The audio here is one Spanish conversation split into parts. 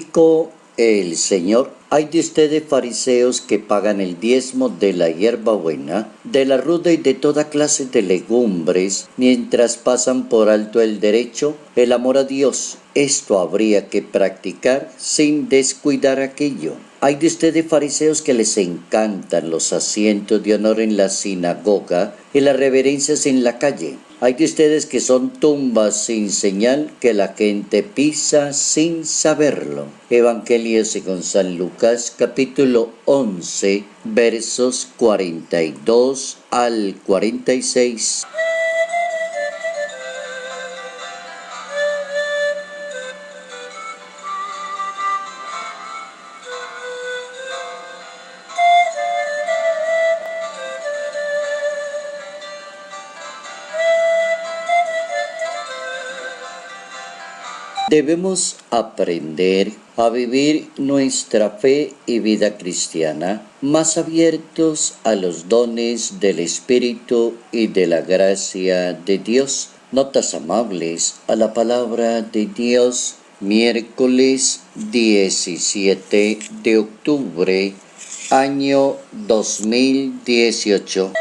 Dijo el Señor: hay de ustedes fariseos que pagan el diezmo de la hierbabuena, de la ruda y de toda clase de legumbres, mientras pasan por alto el derecho, el amor a Dios. Esto habría que practicar sin descuidar aquello. Hay de ustedes fariseos que les encantan los asientos de honor en la sinagoga y las reverencias en la calle. Hay de ustedes que son tumbas sin señal que la gente pisa sin saberlo. Evangelio según San Lucas, capítulo 11, versos 42 al 46. Debemos aprender a vivir nuestra fe y vida cristiana más abiertos a los dones del Espíritu y de la gracia de Dios. Notas amables a la palabra de Dios, miércoles 17 de octubre, año 2018.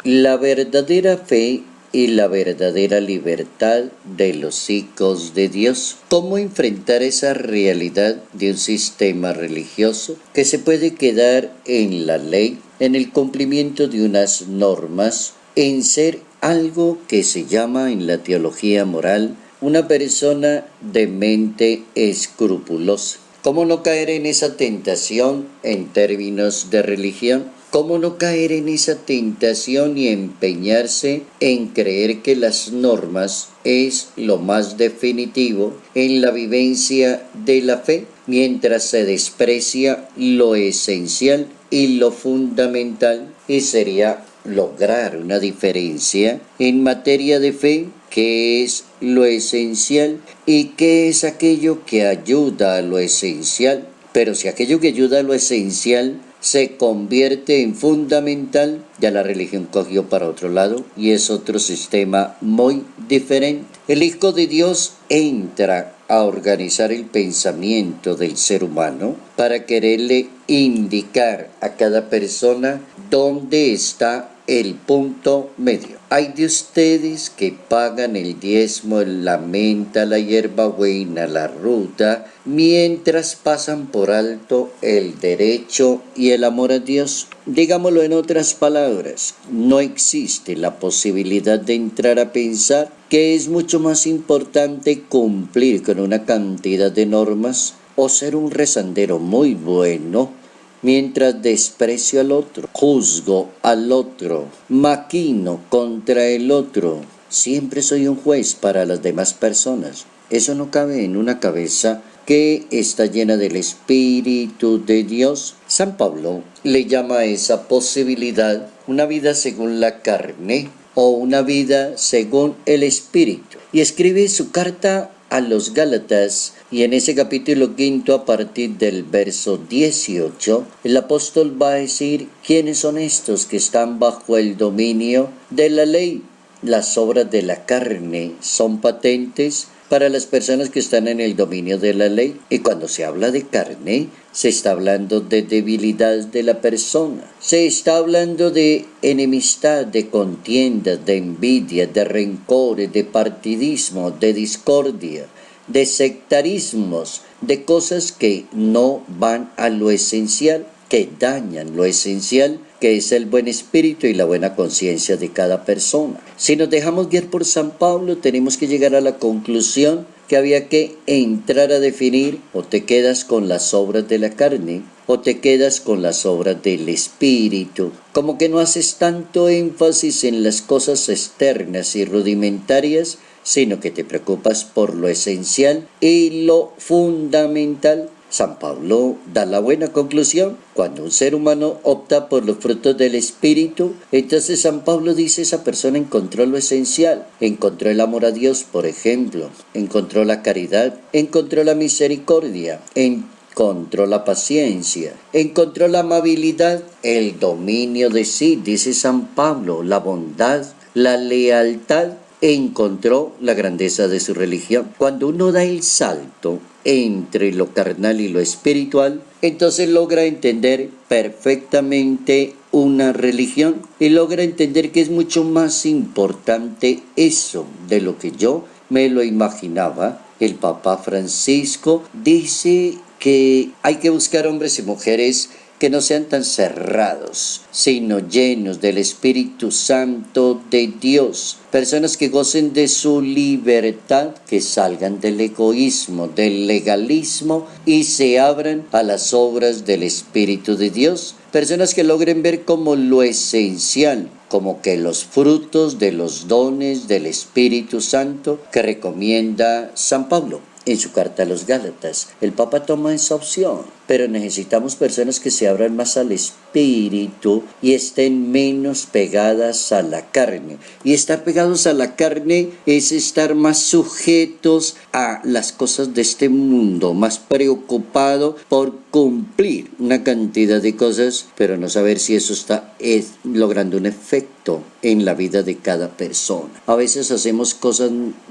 La verdadera fe y la verdadera libertad de los hijos de Dios. ¿Cómo enfrentar esa realidad de un sistema religioso que se puede quedar en la ley, en el cumplimiento de unas normas, en ser algo que se llama en la teología moral una persona de mente escrupulosa? ¿Cómo no caer en esa tentación en términos de religión? ¿Cómo no caer en esa tentación y empeñarse en creer que las normas es lo más definitivo en la vivencia de la fe, mientras se desprecia lo esencial y lo fundamental, y sería lograr una diferencia en materia de fe? ¿Qué es lo esencial y qué es aquello que ayuda a lo esencial? Pero si aquello que ayuda a lo esencial se convierte en fundamental, ya la religión cogió para otro lado y es otro sistema muy diferente. El Hijo de Dios entra a organizar el pensamiento del ser humano para quererle indicar a cada persona dónde está el punto medio. Hay de ustedes que pagan el diezmo, la menta, la hierbabuena, la ruta, mientras pasan por alto el derecho y el amor a Dios. Digámoslo en otras palabras, no existe la posibilidad de entrar a pensar que es mucho más importante cumplir con una cantidad de normas o ser un rezandero muy bueno, mientras desprecio al otro, juzgo al otro, maquino contra el otro. Siempre soy un juez para las demás personas. Eso no cabe en una cabeza que está llena del Espíritu de Dios. San Pablo le llama a esa posibilidad una vida según la carne o una vida según el Espíritu. Y escribe su carta a los Gálatas, y en ese capítulo 5, a partir del verso 18, el apóstol va a decir quiénes son estos que están bajo el dominio de la ley. Las obras de la carne son patentes para las personas que están en el dominio de la ley. Y cuando se habla de carne, se está hablando de debilidad de la persona. Se está hablando de enemistad, de contiendas, de envidia, de rencores, de partidismo, de discordia, de sectarismos, de cosas que no van a lo esencial, que dañan lo esencial, que es el buen espíritu y la buena conciencia de cada persona. Si nos dejamos guiar por San Pablo, tenemos que llegar a la conclusión que había que entrar a definir: o te quedas con las obras de la carne o te quedas con las obras del espíritu. Como que no haces tanto énfasis en las cosas externas y rudimentarias, sino que te preocupas por lo esencial y lo fundamental. San Pablo da la buena conclusión. Cuando un ser humano opta por los frutos del Espíritu, entonces San Pablo dice esa persona encontró lo esencial, encontró el amor a Dios, por ejemplo, encontró la caridad, encontró la misericordia, encontró la paciencia, encontró la amabilidad, el dominio de sí, dice San Pablo, la bondad, la lealtad, encontró la grandeza de su religión. Cuando uno da el salto entre lo carnal y lo espiritual, entonces logra entender perfectamente una religión y logra entender que es mucho más importante eso de lo que yo me lo imaginaba. El Papa Francisco dice que hay que buscar hombres y mujeres que no sean tan cerrados, sino llenos del Espíritu Santo de Dios. Personas que gocen de su libertad, que salgan del egoísmo, del legalismo y se abran a las obras del Espíritu de Dios. Personas que logren ver como lo esencial, como que los frutos de los dones del Espíritu Santo que recomienda San Pablo en su carta a los Gálatas. El Papa toma esa opción, pero necesitamos personas que se abran más al Espíritu y estén menos pegadas a la carne. Y estar pegados a la carne es estar más sujetos a las cosas de este mundo, más preocupado por cumplir una cantidad de cosas, pero no saber si eso está logrando un efecto en la vida de cada persona. A veces hacemos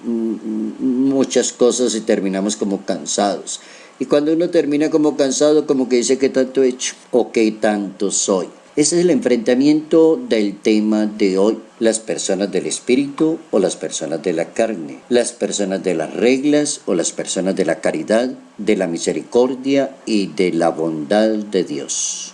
muchas cosas y terminamos como cansados. Y cuando uno termina como cansado, como que dice, ¿qué tanto he hecho? ¿O qué tanto soy? Ese es el enfrentamiento del tema de hoy. Las personas del espíritu o las personas de la carne. Las personas de las reglas o las personas de la caridad, de la misericordia y de la bondad de Dios.